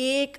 $1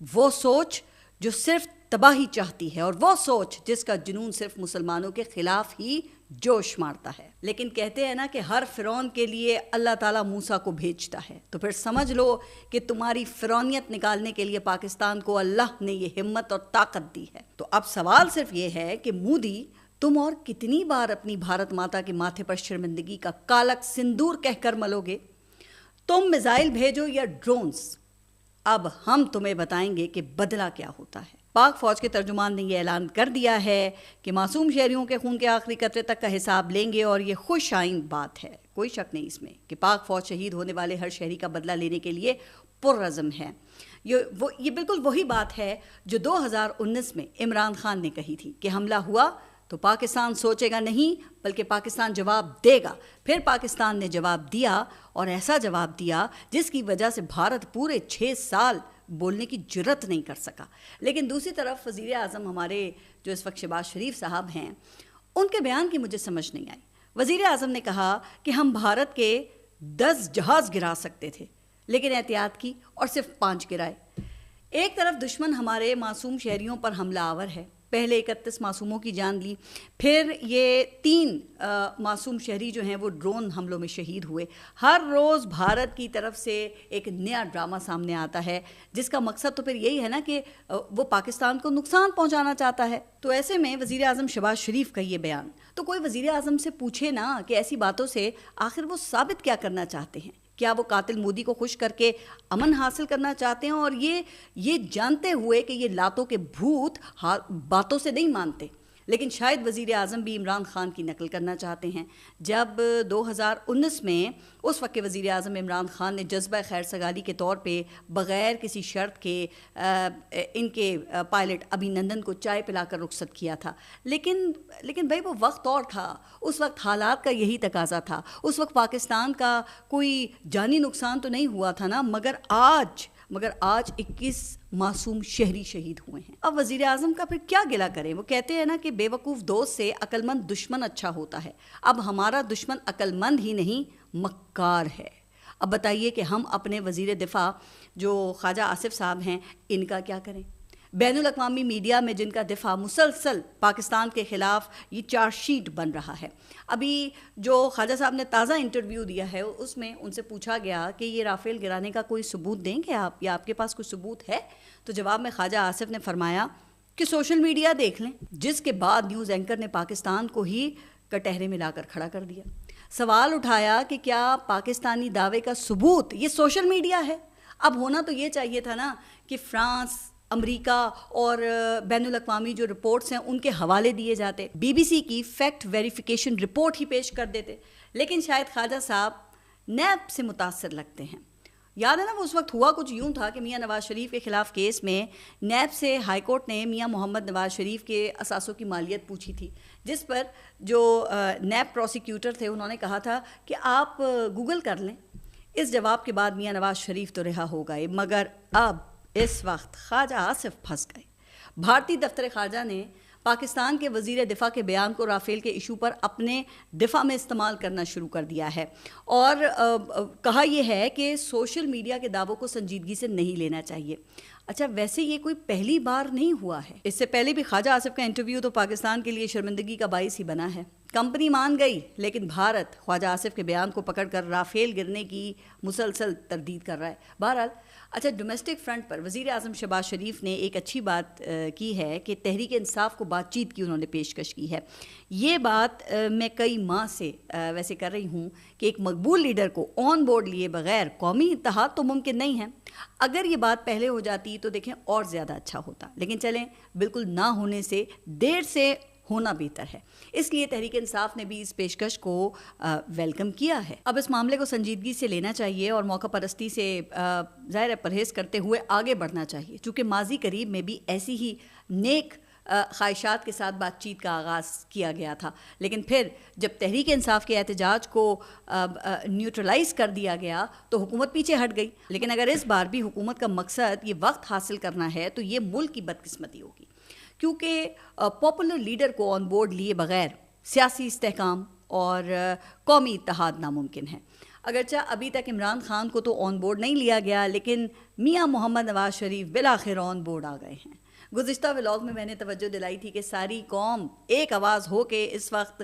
وہ سوچ جو صرف تباہی چاہتی ہے، اور وہ سوچ جس کا جنون صرف مسلمانوں کے خلاف ہی جوش مارتا ہے۔ لیکن کہتے ہیں نا کہ ہر فرعون کے لیے اللہ تعالیٰ موسیٰ کو بھیجتا ہے، تو پھر سمجھ لو کہ تمہاری فرعونیت نکالنے کے لیے پاکستان کو اللہ نے یہ ہمت اور طاقت دی ہے۔ تو اب سوال صرف یہ ہے کہ مودی، تم اور کتنی بار اپنی بھارت ماتا کے ماتھے پر شرمندگی کا کالک سندور کہہ کر ملو گے؟ تم میزائل بھیجو یا ڈرونز، اب ہم تمہیں بتائیں گے کہ بدلہ کیا ہوتا ہے۔ پاک فوج کے ترجمان نے یہ اعلان کر دیا ہے کہ معصوم شہریوں کے خون کے آخری قطرے تک کا حساب لیں گے، اور یہ خوش آئند بات ہے، کوئی شک نہیں اس میں، کہ پاک فوج شہید ہونے والے ہر شہری کا بدلہ لینے کے لیے پرعزم ہے۔ یہ بالکل وہی بات ہے جو 2019 میں عمران خان نے کہی تھی کہ حملہ ہوا تو پاکستان سوچے گا نہیں بلکہ پاکستان جواب دے گا۔ پھر پاکستان نے جواب دیا، اور ایسا جواب دیا جس کی وجہ سے بھارت پورے 6 سال بولنے کی جرت نہیں کر سکا۔ لیکن دوسری طرف وزیر اعظم ہمارے جو اس وقت شہباز شریف صاحب ہیں، ان کے بیان کی مجھے سمجھ نہیں آئی۔ وزیر اعظم نے کہا کہ ہم بھارت کے 10 جہاز گرا سکتے تھے، لیکن احتیاط کی اور صرف 5 گرائے۔ ایک طرف دشمن ہمارے معصوم شہریوں پر حملہ آور ہے، پہلے 31 معصوموں کی جان لی، پھر یہ 3 معصوم شہری جو ہیں وہ ڈرون حملوں میں شہید ہوئے۔ ہر روز بھارت کی طرف سے ایک نیا ڈرامہ سامنے آتا ہے، جس کا مقصد تو پھر یہی ہے نا کہ وہ پاکستان کو نقصان پہنچانا چاہتا ہے۔ تو ایسے میں وزیر اعظم شہباز شریف کا یہ بیان، تو کوئی وزیر اعظم سے پوچھے نا کہ ایسی باتوں سے آخر وہ ثابت کیا کرنا چاہتے ہیں؟ کیا وہ قاتل مودی کو خوش کر کے امن حاصل کرنا چاہتے ہیں، اور یہ جانتے ہوئے کہ یہ لاتوں کے بھوت باتوں سے نہیں مانتے؟ لیکن شاید وزیر اعظم بھی عمران خان کی نقل کرنا چاہتے ہیں۔ جب 2019 میں اس وقت کے وزیر اعظم عمران خان نے جذبہ خیر سگالی کے طور پہ بغیر کسی شرط کے ان کے پائلٹ ابھی نندن کو چائے پلا کر رخصت کیا تھا، لیکن بھائی وہ وقت اور تھا، اس وقت حالات کا یہی تقاضا تھا، اس وقت پاکستان کا کوئی جانی نقصان تو نہیں ہوا تھا نا، مگر آج 21 معصوم شہری شہید ہوئے ہیں۔ اب وزیر اعظم کا پھر کیا گلہ کریں؟ وہ کہتے ہیں نا کہ بے وقوف دوست سے عقل مند دشمن اچھا ہوتا ہے۔ اب ہمارا دشمن عقل مند ہی نہیں، مکار ہے۔ اب بتائیے کہ ہم اپنے وزیر دفاع جو خواجہ آصف صاحب ہیں، ان کا کیا کریں؟ بین الاقوامی میڈیا میں جن کا دفاع مسلسل پاکستان کے خلاف یہ چارج شیٹ بن رہا ہے۔ ابھی جو خواجہ صاحب نے تازہ انٹرویو دیا ہے، اس میں ان سے پوچھا گیا کہ یہ رافیل گرانے کا کوئی ثبوت دیں گے آپ، یا آپ کے پاس کوئی ثبوت ہے؟ تو جواب میں خواجہ آصف نے فرمایا کہ سوشل میڈیا دیکھ لیں، جس کے بعد نیوز اینکر نے پاکستان کو ہی کٹہرے میں لا کر کھڑا کر دیا۔ سوال اٹھایا کہ کیا پاکستانی دعوے کا ثبوت یہ سوشل میڈیا ہے؟ اب ہونا تو یہ چاہیے تھا نا کہ فرانس، امریکہ اور بین الاقوامی جو رپورٹس ہیں ان کے حوالے دیے جاتے، بی بی سی کی فیکٹ ویریفیکیشن رپورٹ ہی پیش کر دیتے۔ لیکن شاید خواجہ صاحب نیب سے متاثر لگتے ہیں۔ یاد ہے نا وہ اس وقت ہوا کچھ یوں تھا کہ میاں نواز شریف کے خلاف کیس میں نیب سے ہائی کورٹ نے میاں محمد نواز شریف کے اثاثوں کی مالیت پوچھی تھی، جس پر جو نیب پروسیکیوٹر تھے انہوں نے کہا تھا کہ آپ گوگل کر لیں۔ اس جواب کے بعد میاں نواز شریف تو رہا ہو گئے، مگر اب اس وقت خواجہ آصف پھنس گئے۔ بھارتی دفتر خارجہ نے پاکستان کے وزیر دفاع کے بیان کو رافیل کے ایشو پر اپنے دفاع میں استعمال کرنا شروع کر دیا ہے، اور کہا یہ ہے کہ سوشل میڈیا کے دعووں کو سنجیدگی سے نہیں لینا چاہیے۔ اچھا، ویسے یہ کوئی پہلی بار نہیں ہوا ہے، اس سے پہلے بھی خواجہ آصف کا انٹرویو تو پاکستان کے لیے شرمندگی کا باعث ہی بنا ہے۔ کمپنی مان گئی، لیکن بھارت خواجہ آصف کے بیان کو پکڑ کر رافیل گرنے کی مسلسل تردید کر رہا ہے۔ بہرحال اچھا، ڈومیسٹک فرنٹ پر وزیر اعظم شہباز شریف نے ایک اچھی بات کی ہے کہ تحریک انصاف کو بات چیت کی انہوں نے پیشکش کی ہے۔ یہ بات میں کئی ماہ سے ویسے کر رہی ہوں کہ ایک مقبول لیڈر کو آن بورڈ لیے بغیر قومی اتحاد تو ممکن نہیں ہے۔ اگر یہ بات پہلے ہو جاتی تو دیکھیں اور زیادہ اچھا ہوتا، لیکن چلیں، بالکل نہ ہونے سے دیر سے ہونا بہتر ہے۔ اس لیے تحریک انصاف نے بھی اس پیشکش کو ویلکم کیا ہے۔ اب اس معاملے کو سنجیدگی سے لینا چاہیے اور موقع پرستی سے ظاہر پرہیز کرتے ہوئے آگے بڑھنا چاہیے، چونکہ ماضی قریب میں بھی ایسی ہی نیک خواہشات کے ساتھ بات چیت کا آغاز کیا گیا تھا، لیکن پھر جب تحریک انصاف کے احتجاج کو نیوٹرلائز کر دیا گیا تو حکومت پیچھے ہٹ گئی۔ لیکن اگر اس بار بھی حکومت کا مقصد یہ وقت حاصل کرنا ہے تو یہ ملک کی بدقسمتی ہوگی، کیونکہ پاپولر لیڈر کو آن بورڈ لیے بغیر سیاسی استحکام اور قومی اتحاد ناممکن ہے۔ اگرچہ ابھی تک عمران خان کو تو آن بورڈ نہیں لیا گیا، لیکن میاں محمد نواز شریف بالآخر آن بورڈ آ گئے ہیں۔ گزشتہ ولاگ میں نے توجہ دلائی تھی کہ ساری قوم ایک آواز ہو کے اس وقت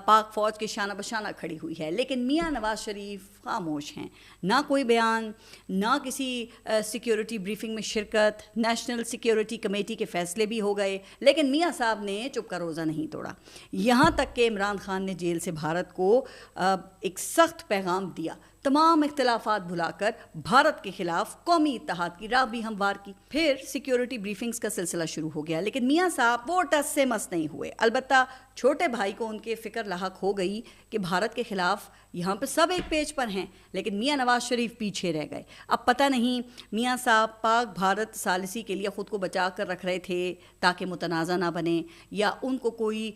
پاک فوج کے شانہ بشانہ کھڑی ہوئی ہے، لیکن میاں نواز شریف خاموش ہیں، نہ کوئی بیان، نہ کسی سیکیورٹی بریفنگ میں شرکت، نیشنل سیکیورٹی کمیٹی کے فیصلے بھی ہو گئے، لیکن میاں صاحب نے چپ کا روزہ نہیں توڑا، یہاں تک کہ عمران خان نے جیل سے بھارت کو ایک سخت پیغام دیا، تمام اختلافات بھلا کر بھارت کے خلاف قومی اتحاد کی راہ بھی ہموار کی۔ پھر سیکیورٹی بریفنگز کا سلسلہ شروع ہو گیا، لیکن میاں صاحب وہ ٹس سے مس نہیں ہوئے۔ البتہ چھوٹے بھائی کو ان کے فکر لاحق ہو گئی کہ بھارت کے خلاف یہاں پہ سب ایک پیج پر ہیں، لیکن میاں نواز شریف پیچھے رہ گئے۔ اب پتہ نہیں میاں صاحب پاک بھارت ثالثی کے لیے خود کو بچا کر رکھ رہے تھے تاکہ متنازع نہ بنے، یا ان کو کوئی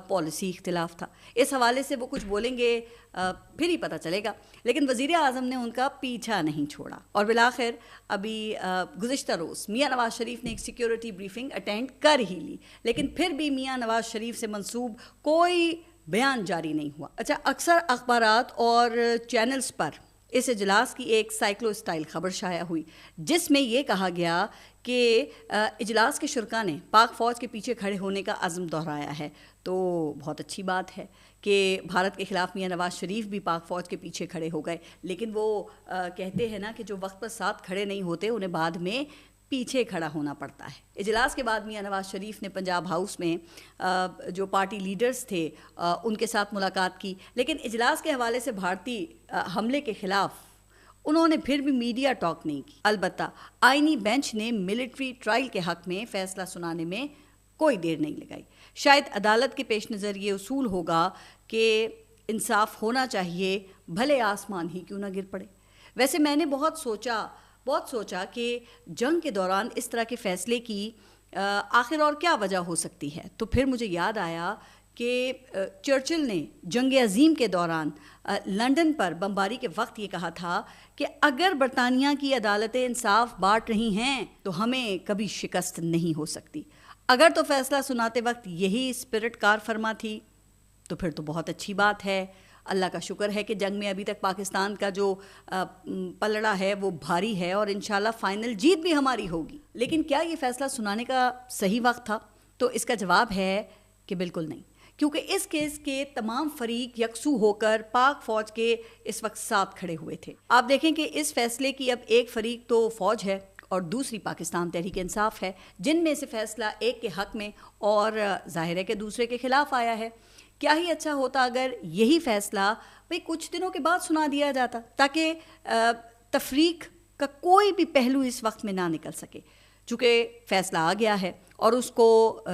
پالیسی اختلاف تھا۔ اس حوالے سے وہ کچھ بولیں گے پھر ہی پتہ چلے گا، لیکن وزیر اعظم نے ان کا پیچھا نہیں چھوڑا، اور بالآخر ابھی گزشتہ روز میاں نواز شریف نے ایک سیکیورٹی بریفنگ اٹینڈ کر ہی لی، لیکن پھر بھی میاں نواز شریف سے منسوب کوئی بیان جاری نہیں ہوا۔ اچھا، اکثر اخبارات اور چینلز پر اس اجلاس کی ایک سائیکلو اسٹائل خبر شائع ہوئی، جس میں یہ کہا گیا کہ اجلاس کے شرکاء نے پاک فوج کے پیچھے کھڑے ہونے کا عزم دہرایا ہے۔ تو بہت اچھی بات ہے کہ بھارت کے خلاف میاں نواز شریف بھی پاک فوج کے پیچھے کھڑے ہو گئے، لیکن وہ کہتے ہیں نا کہ جو وقت پر ساتھ کھڑے نہیں ہوتے انہیں بعد میں پیچھے کھڑا ہونا پڑتا ہے۔ اجلاس کے بعد میاں نواز شریف نے پنجاب ہاؤس میں جو پارٹی لیڈرز تھے ان کے ساتھ ملاقات کی، لیکن اجلاس کے حوالے سے بھارتی حملے کے خلاف انہوں نے پھر بھی میڈیا ٹاک نہیں کی۔ البتہ آئینی بینچ نے ملٹری ٹرائل کے حق میں فیصلہ سنانے میں کوئی دیر نہیں لگائی۔ شاید عدالت کے پیش نظر یہ اصول ہوگا کہ انصاف ہونا چاہیے، بھلے آسمان ہی کیوں نہ گر پڑے۔ ویسے میں نے بہت سوچا کہ جنگ کے دوران اس طرح کے فیصلے کی آخر اور کیا وجہ ہو سکتی ہے، تو پھر مجھے یاد آیا کہ چرچل نے جنگ عظیم کے دوران لندن پر بمباری کے وقت یہ کہا تھا کہ اگر برطانیہ کی عدالتیں انصاف بانٹ رہی ہیں تو ہمیں کبھی شکست نہیں ہو سکتی۔ اگر تو فیصلہ سناتے وقت یہی اسپرٹ کار فرما تھی تو پھر تو بہت اچھی بات ہے۔ اللہ کا شکر ہے کہ جنگ میں ابھی تک پاکستان کا جو پلڑا ہے وہ بھاری ہے، اور انشاءاللہ فائنل جیت بھی ہماری ہوگی۔ لیکن کیا یہ فیصلہ سنانے کا صحیح وقت تھا؟ تو اس کا جواب ہے کہ بالکل نہیں، کیونکہ اس کیس کے تمام فریق یکسو ہو کر پاک فوج کے اس وقت ساتھ کھڑے ہوئے تھے۔ آپ دیکھیں کہ اس فیصلے کی اب ایک فریق تو فوج ہے اور دوسری پاکستان تحریک انصاف ہے، جن میں سے فیصلہ ایک کے حق میں اور ظاہر ہے کہ دوسرے کے خلاف آیا ہے۔ کیا ہی اچھا ہوتا اگر یہی فیصلہ کچھ دنوں کے بعد سنا دیا جاتا، تاکہ تفریق کا کوئی بھی پہلو اس وقت میں نہ نکل سکے۔ چونکہ فیصلہ آ گیا ہے اور اس کو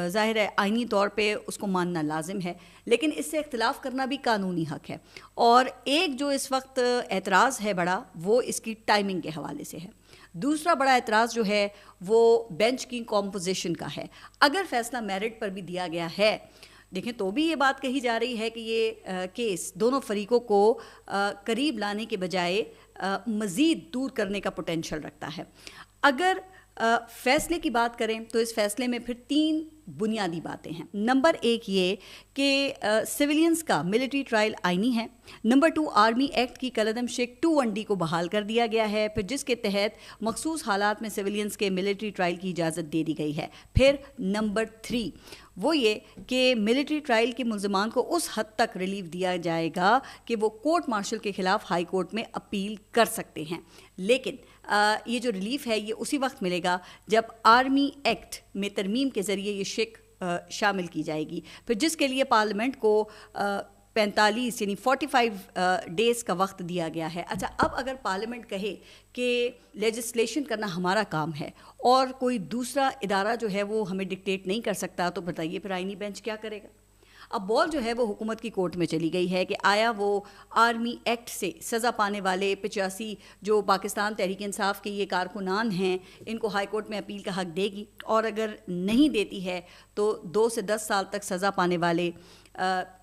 ظاہر ہے آئینی طور پہ اس کو ماننا لازم ہے، لیکن اس سے اختلاف کرنا بھی قانونی حق ہے۔ اور ایک جو اس وقت اعتراض ہے بڑا، وہ اس کی ٹائمنگ کے حوالے سے ہے۔ دوسرا بڑا اعتراض جو ہے وہ بینچ کی کمپوزیشن کا ہے۔ اگر فیصلہ میرٹ پر بھی دیا گیا ہے، دیکھیں تو بھی یہ بات کہی جا رہی ہے کہ یہ کیس دونوں فریقوں کو قریب لانے کے بجائے مزید دور کرنے کا پوٹینشل رکھتا ہے۔ اگر فیصلے کی بات کریں تو اس فیصلے میں پھر 3 بنیادی باتیں ہیں۔ نمبر 1 یہ کہ سویلینز کا ملٹری ٹرائل آئینی ہے۔ نمبر 2 آرمی ایکٹ کی کلعدم شک 2(1)D کو بحال کر دیا گیا ہے، پھر جس کے تحت مخصوص حالات میں سویلینز کے ملٹری ٹرائل کی اجازت دے دی گئی ہے۔ پھر نمبر 3 وہ یہ کہ ملٹری ٹرائل کے ملزمان کو اس حد تک ریلیف دیا جائے گا کہ وہ کورٹ مارشل کے خلاف ہائی کورٹ میں اپیل کر سکتے ہیں، لیکن یہ جو ریلیف ہے یہ اسی وقت ملے گا جب آرمی ایکٹ میں ترمیم کے ذریعے یہ شک شامل کی جائے گی، پھر جس کے لیے پارلیمنٹ کو 45 یعنی 45 ڈیز کا وقت دیا گیا ہے۔ اچھا، اب اگر پارلیمنٹ کہے کہ لیجسلیشن کرنا ہمارا کام ہے اور کوئی دوسرا ادارہ جو ہے وہ ہمیں ڈکٹیٹ نہیں کر سکتا، تو بتائیے پھر آئینی بینچ کیا کرے گا؟ اب بال جو ہے وہ حکومت کی کورٹ میں چلی گئی ہے کہ آیا وہ آرمی ایکٹ سے سزا پانے والے 85 جو پاکستان تحریک انصاف کے یہ کارکنان ہیں ان کو ہائی کورٹ میں اپیل کا حق دے گی، اور اگر نہیں دیتی ہے تو 2 سے 10 سال تک سزا پانے والے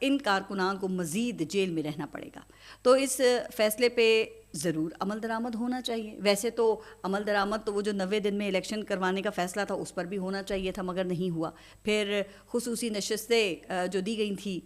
ان کارکنان کو مزید جیل میں رہنا پڑے گا۔ تو اس فیصلے پہ ضرور عمل درآمد ہونا چاہیے. ویسے تو عمل درآمد تو وہ جو 90 دن میں الیکشن کروانے کا فیصلہ تھا اس پر بھی ہونا چاہیے تھا مگر نہیں ہوا. پھر خصوصی نشستیں جو دی گئی تھیں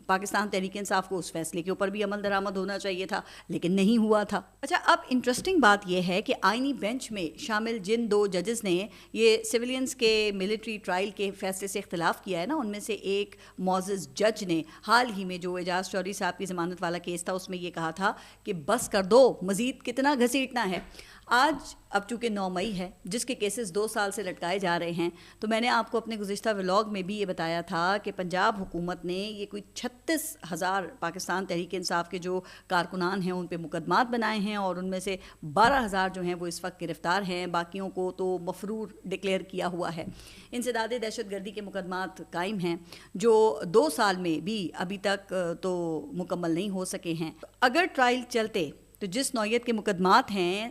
پاکستان تحریک انصاف کو اس فیصلے کے اوپر بھی عمل درآمد ہونا چاہیے تھا لیکن نہیں ہوا تھا. اچھا اب انٹرسٹنگ بات یہ ہے کہ آئینی بینچ میں شامل جن 2 ججز نے یہ سویلینز کے ملٹری ٹرائل کے فیصلے سے اختلاف کیا ہے نا، ان میں سے ایک معزز جج نے حال ہی میں جو اعجاز چوہدری صاحب کی ضمانت والا کیس تھا اس میں یہ کہا تھا کہ بس کر دو، مزید کتنا گھسیٹنا ہے. آج اب چونکہ 9 مئی ہے جس کے کیسز 2 سال سے لٹکائے جا رہے ہیں، تو میں نے آپ کو اپنے گزشتہ ولاگ میں بھی یہ بتایا تھا کہ پنجاب حکومت نے یہ کوئی 36,000 پاکستان تحریک انصاف کے جو کارکنان ہیں ان پہ مقدمات بنائے ہیں اور ان میں سے 12,000 جو ہیں وہ اس وقت گرفتار ہیں، باقیوں کو تو مفرور ڈکلیئر کیا ہوا ہے. انسداد دہشت گردی کے مقدمات قائم ہیں جو 2 سال میں بھی ابھی تک تو مکمل نہیں ہو سکے ہیں. اگر ٹرائل چلتے تو جس نوعیت کے مقدمات ہیں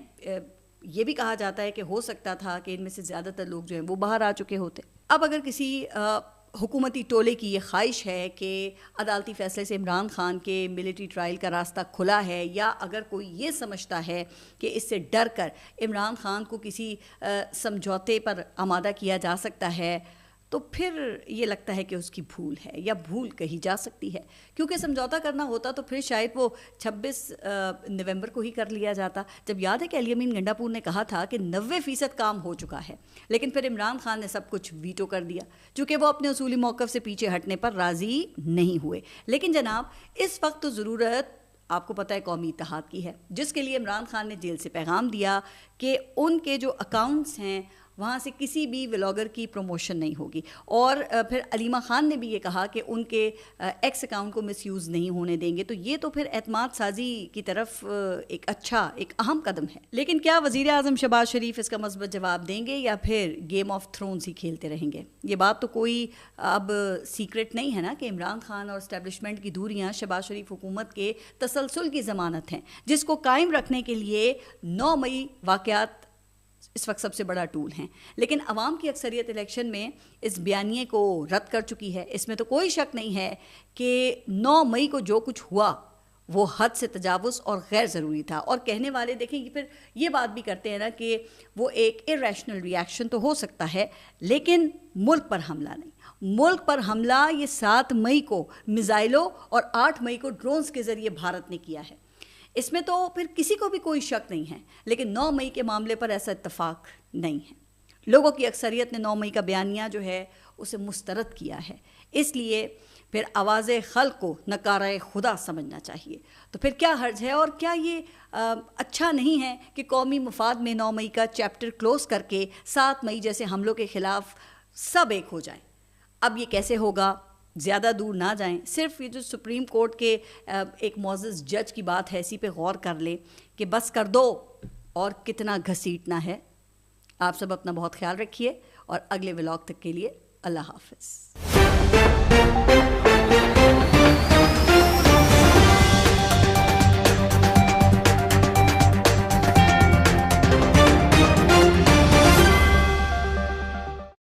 یہ بھی کہا جاتا ہے کہ ہو سکتا تھا کہ ان میں سے زیادہ تر لوگ جو ہیں وہ باہر آ چکے ہوتے. اب اگر کسی حکومتی ٹولے کی یہ خواہش ہے کہ عدالتی فیصلے سے عمران خان کے ملٹری ٹرائل کا راستہ کھلا ہے، یا اگر کوئی یہ سمجھتا ہے کہ اس سے ڈر کر عمران خان کو کسی سمجھوتے پر آمادہ کیا جا سکتا ہے، تو پھر یہ لگتا ہے کہ اس کی بھول ہے یا بھول کہی جا سکتی ہے. کیونکہ سمجھوتا کرنا ہوتا تو پھر شاید وہ 26 نومبر کو ہی کر لیا جاتا. جب یاد ہے کہ علی امین گنڈا پور نے کہا تھا کہ 90% کام ہو چکا ہے، لیکن پھر عمران خان نے سب کچھ ویٹو کر دیا چونکہ وہ اپنے اصولی موقف سے پیچھے ہٹنے پر راضی نہیں ہوئے. لیکن جناب اس وقت تو ضرورت آپ کو پتہ ہے قومی اتحاد کی ہے، جس کے لیے عمران خان نے جیل سے پیغام دیا کہ ان کے جو اکاؤنٹس ہیں وہاں سے کسی بھی ولاگر کی پروموشن نہیں ہوگی. اور پھر علیمہ خان نے بھی یہ کہا کہ ان کے ایکس اکاؤنٹ کو مس یوز نہیں ہونے دیں گے. تو یہ تو پھر اعتماد سازی کی طرف ایک اہم قدم ہے. لیکن کیا وزیر اعظم شہباز شریف اس کا مثبت جواب دیں گے یا پھر گیم آف تھرونز ہی کھیلتے رہیں گے؟ یہ بات تو کوئی اب سیکرٹ نہیں ہے نا کہ عمران خان اور اسٹیبلشمنٹ کی دوریاں شہباز شریف حکومت کے تسلسل کی ضمانت ہیں، جس کو قائم رکھنے کے لیے 9 مئی واقعات اس وقت سب سے بڑا ٹول ہیں. لیکن عوام کی اکثریت الیکشن میں اس بیانیے کو رد کر چکی ہے. اس میں تو کوئی شک نہیں ہے کہ 9 مئی کو جو کچھ ہوا وہ حد سے تجاوز اور غیر ضروری تھا. اور کہنے والے دیکھیں پھر یہ بات بھی کرتے ہیں نا کہ وہ ایک ارریشنل ریاکشن تو ہو سکتا ہے لیکن ملک پر حملہ نہیں. ملک پر حملہ یہ 7 مئی کو میزائلوں اور 8 مئی کو ڈرونز کے ذریعے بھارت نے کیا ہے. اس میں تو پھر کسی کو بھی کوئی شک نہیں ہے. لیکن 9 مئی کے معاملے پر ایسا اتفاق نہیں ہے. لوگوں کی اکثریت نے 9 مئی کا بیانیہ جو ہے اسے مسترد کیا ہے. اس لیے پھر آواز خلق کو نکارہ خدا سمجھنا چاہیے. تو پھر کیا حرج ہے اور کیا یہ اچھا نہیں ہے کہ قومی مفاد میں 9 مئی کا چیپٹر کلوز کر کے 7 مئی جیسے حملوں کے خلاف سب ایک ہو جائیں؟ اب یہ کیسے ہوگا؟ زیادہ دور نہ جائیں، صرف یہ جو سپریم کورٹ کے ایک معزز جج کی بات ہے اسی پہ غور کر لیں کہ بس کر دو اور کتنا گھسیٹنا ہے. آپ سب اپنا بہت خیال رکھیے اور اگلے ولاگ تک کے لیے اللہ حافظ.